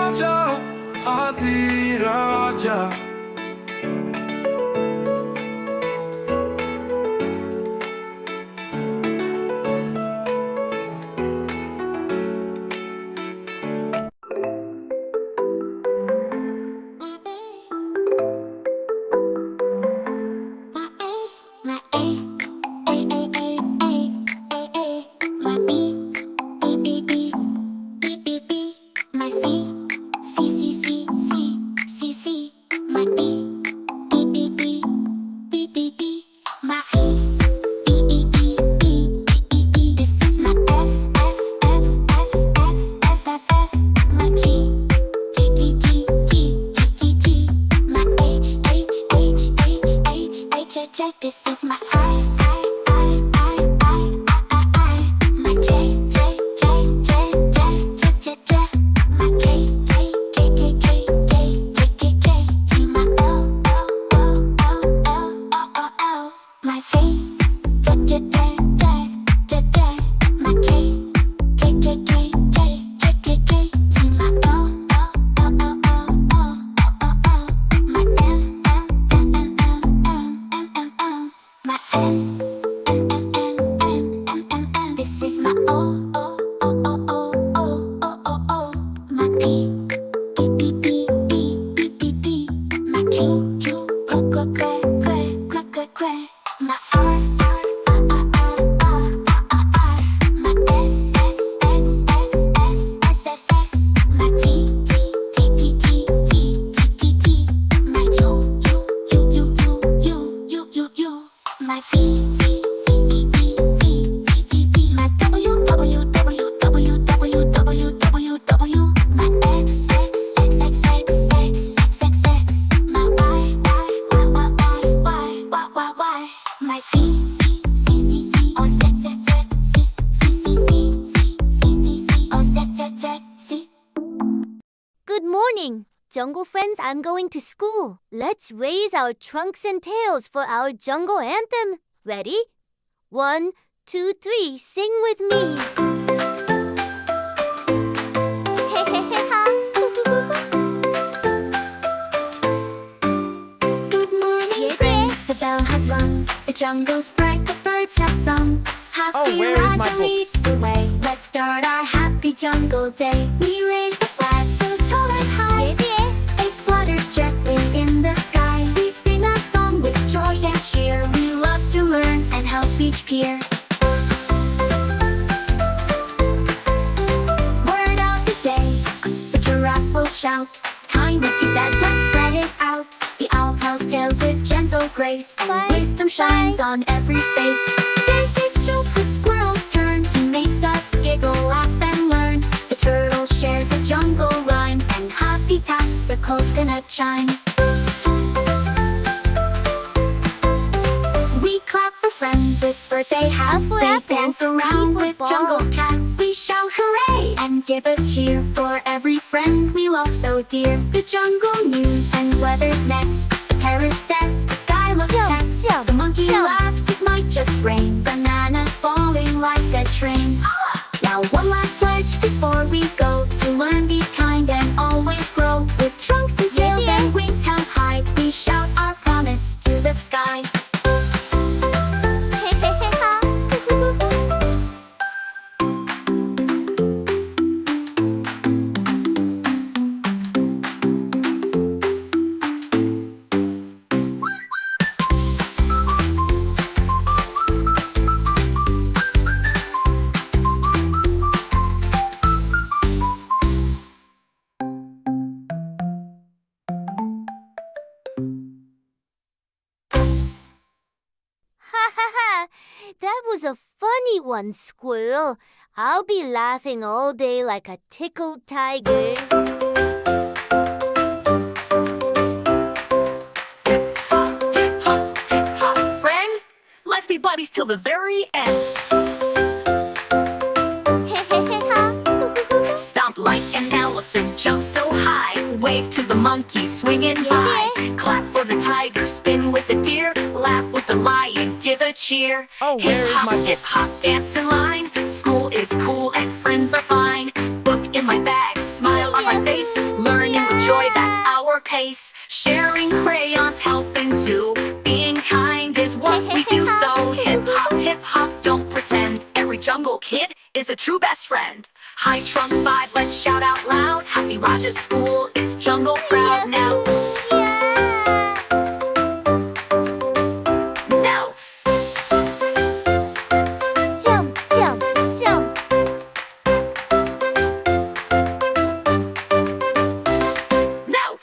Raja, Haathi Raja. This is my my J, my K, to my L, my J, my K, to my my N. This is my O, my P, my Q, my R, my S, my T, my U, my V, my W, my X, my Y, my Z, or Z. Good morning, jungle friends. I'm going to school. Let's raise our trunks and tails for our jungle anthem. Ready? 1, 2, 3, sing with me. Good morning, friends. The bell has rung. The jungle's bright. The birds have sung. Haathi where is my Raja books? leads the way. Let's start our happy jungle day. We raise the flag so tall and high. It flutters gently in the sky. We sing a song with joy and cheer. We love to learn and help each peer. Word of the day, the giraffe will shout. Kindness, he says, let's spread it out. The owl tells tales with gentle grace. And wisdom shines on every face. Today's big joke, the squirrel's turn. He makes us giggle, laugh, and learn. The turtle shares a jungle rhyme. And Haathi taps a coconut chime. We clap for friends with birthday hats. They dance around with jungle cats. We shout hooray and give a cheer for every friend we love so dear. The jungle news and weather's next. The parrot says the sky looks tense. The monkey laughs, it might just rain. Bananas falling like a train. Now one last pledge before we go. To learn, be kind, and always grow. With trunks and tails and wings held high, we shout our promise to the sky. That was a funny one, squirrel. I'll be laughing all day like a tickled tiger. Friend, let's be buddies till the very end. Stomp like an elephant, jump so high. Wave to the monkey, swinging by. Clap for the tiger, spin with the deer. Laugh with the lion, give a cheer. Oh, where is my hip hop, dance in line. School is cool and friends are fine. Book in my bag, smile on my face. jungle kid is a true best friend. High trunk 5, let's shout out loud. Haathi Raja's school is jungle proud now. Now. Jump, jump, jump. Now.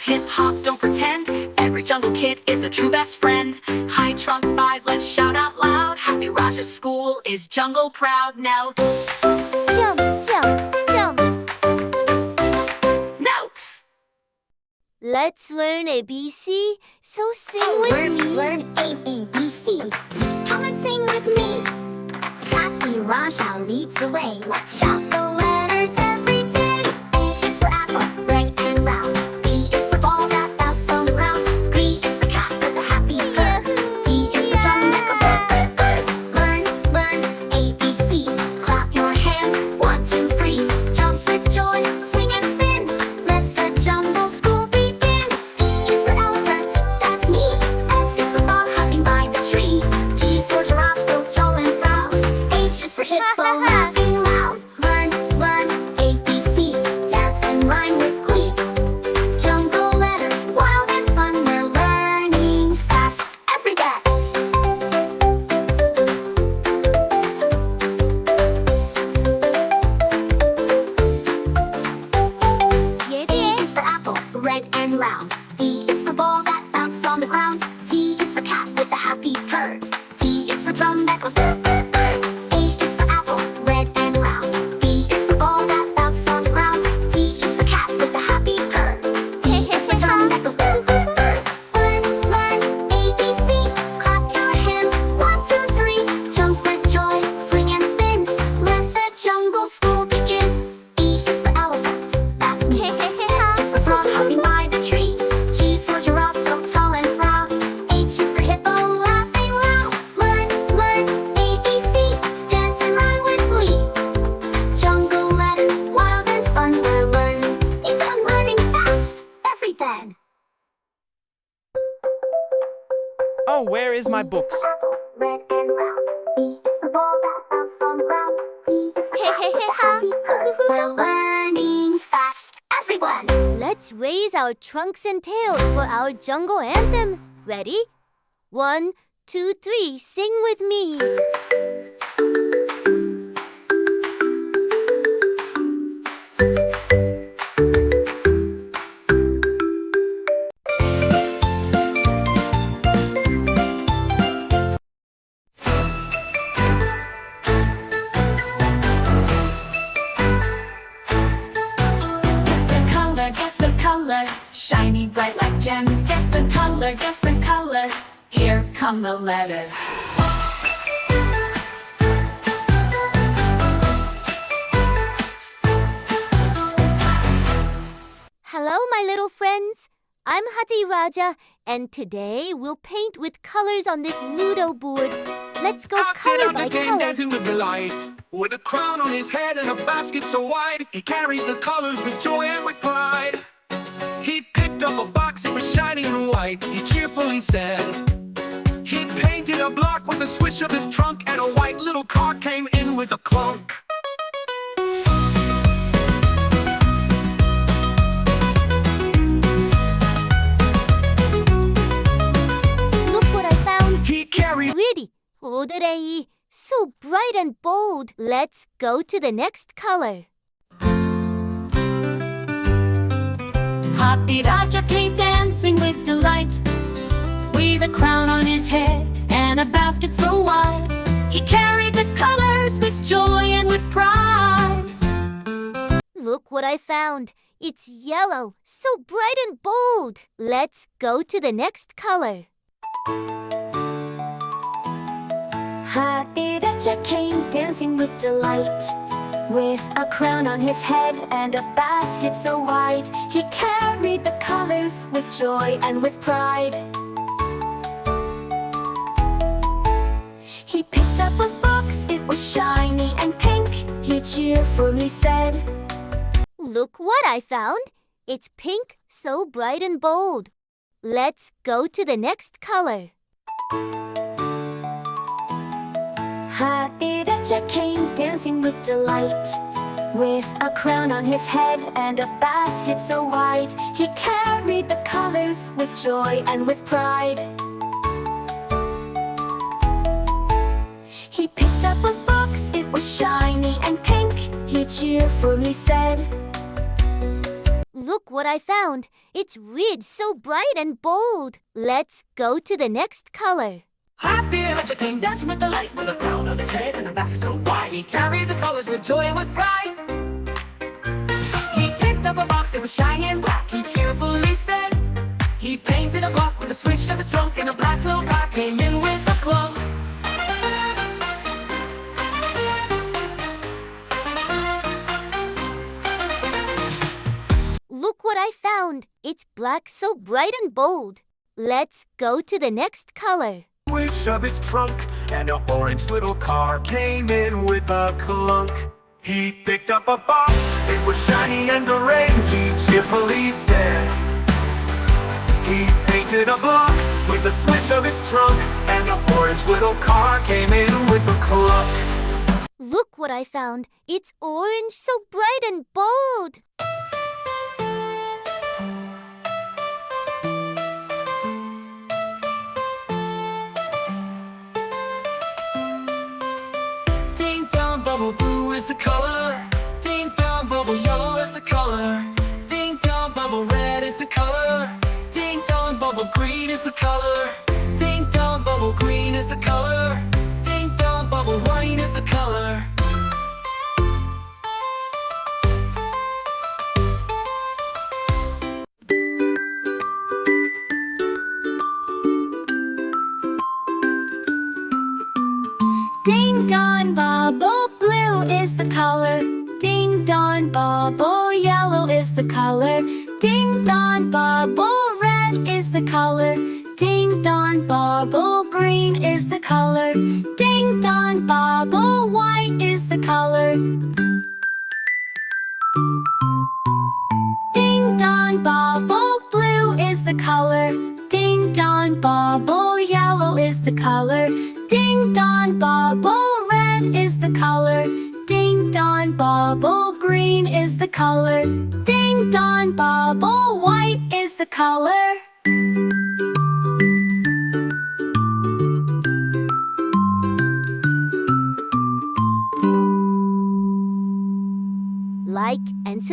Hip hop, don't pretend. Every jungle kid is a true best friend. High trunk 5, let's shout out loud. Haathi Raja's school is jungle proud now. Jump, jump, jump. Now. Let's learn ABC, so sing with me. Learn A, B, B, C. Come and sing with me. Haathi Raja leads the way. Let's shout the letters every day. A is for apple, red and round. B is for ball that bounces on the ground. G is for cat with a happy purr. D is for drum that goes burr, burr, burr. Learn A, B, C. Clap your hands. 1, 2, 3. Jump with joy, swing and spin. Let the jungle school begin. E is for elephant, that's me. F is for frog hopping by the tree. G is for giraffe, so tall and proud. H is for hippo, laughing loud. Learn A, B, C. Dance and rhyme with glee. Jungle letters, wild and fun. We're learning fast every day. A is for apple, red and round. B is for ball that bounces on the ground. D is for cat with a happy purr. D is for drum that goes burr, burr, burr. A is for apple, red and round. B is for ball that bounces on the ground. D is for cat with a happy purr. D is for drum that goes burr, burr, burr. Learn A, B, C. Clap your hands. 1, 2, 3. Jump with joy, swing and spin. Let the jungle school begin. E is for elephant, that's me. F is for frog hopping by the tree. G is for giraffe, so tall and proud. H is for hippo, laughing loud. Learn A, B, C. Dance and rhyme with glee. Jungle letters, wild and fun. We're learning fast every day. Oh, where is my books? Red and round. B is the ball that bounces on the ground. C is for happy purr. We're learning fast, everyone. Let's raise our trunks and tails for our jungle anthem. Ready? 1, 2, 3, sing with me. Guess the color, shiny bright like gems. Guess the color, guess the color. Here come the letters. Hello, my little friends. I'm Haathi Raja, and today we'll paint with colors on this Ludo board. Let's go color by color. Dancing with delight. With a crown on his head and a basket so wide, he carries the colors with joy and with pride. He picked up a box, it was shining and white. He cheerfully said, he painted a block with a swish of his trunk, and a white little car came in with a clunk. Look what I found. He carried Pretty. 오드레이. So bright and bold. Let's go to the next color. Haathi Raja came dancing with delight, with a crown on his head and a basket so wide. He carried the colors with joy and with pride. Look what I found. It's yellow. So bright and bold. Let's go to the next color. Haathi Raja came dancing with delight, with a crown on his head and a basket so wide. He carried the colors with joy and with pride. He picked up a box, it was shiny and pink. He cheerfully said, Look what I found. It's pink, so bright and bold. Let's go to the next color. Haathi Raja came dancing with delight. With a crown on his head and a basket so wide, he carried the colors with joy and with pride. He picked up a box, it was shiny and pink. He cheerfully said, Look what I found. It's red, so bright and bold. Let's go to the next color. Haathi Raja came dancing with delight, with a crown on his head and a basket so wide. He carried the colors with joy and with pride. He picked up a box, it was shiny and black. He cheerfully said, he painted a block with a swish of his trunk, and a black little car came in with a clunk. Look what I found. It's black, so bright and bold. Let's go to the next color. Swish of his trunk, and an orange little car came in with a clunk. He picked up a box, it was shiny and orange. He cheerfully said, he painted a block with a swish of his trunk, and an orange little car came in with a clunk. Look what I found. It's orange, so bright and bold. Ding dong, bubble blue is the color. Ding dong, bubble yellow is the color. Ding dong, bubble red is the color. Ding dong, bubble green is the color. Ding dong, bubble green is the color. Ding dong, bubble white is the color. Ding dong, bubble blue is the color. Ding dong, bubble yellow is the color. Ding dong, bubble red is the color. Ding dong, bubble green is the color. Ding dong, bubble white is the color. Ding dong, bubble blue is the color. Ding dong, bubble yellow is the color. Ding dong, bubble red is the color. Ding dong, bubble green is the color. Ding dong, bubble white is the color. Like and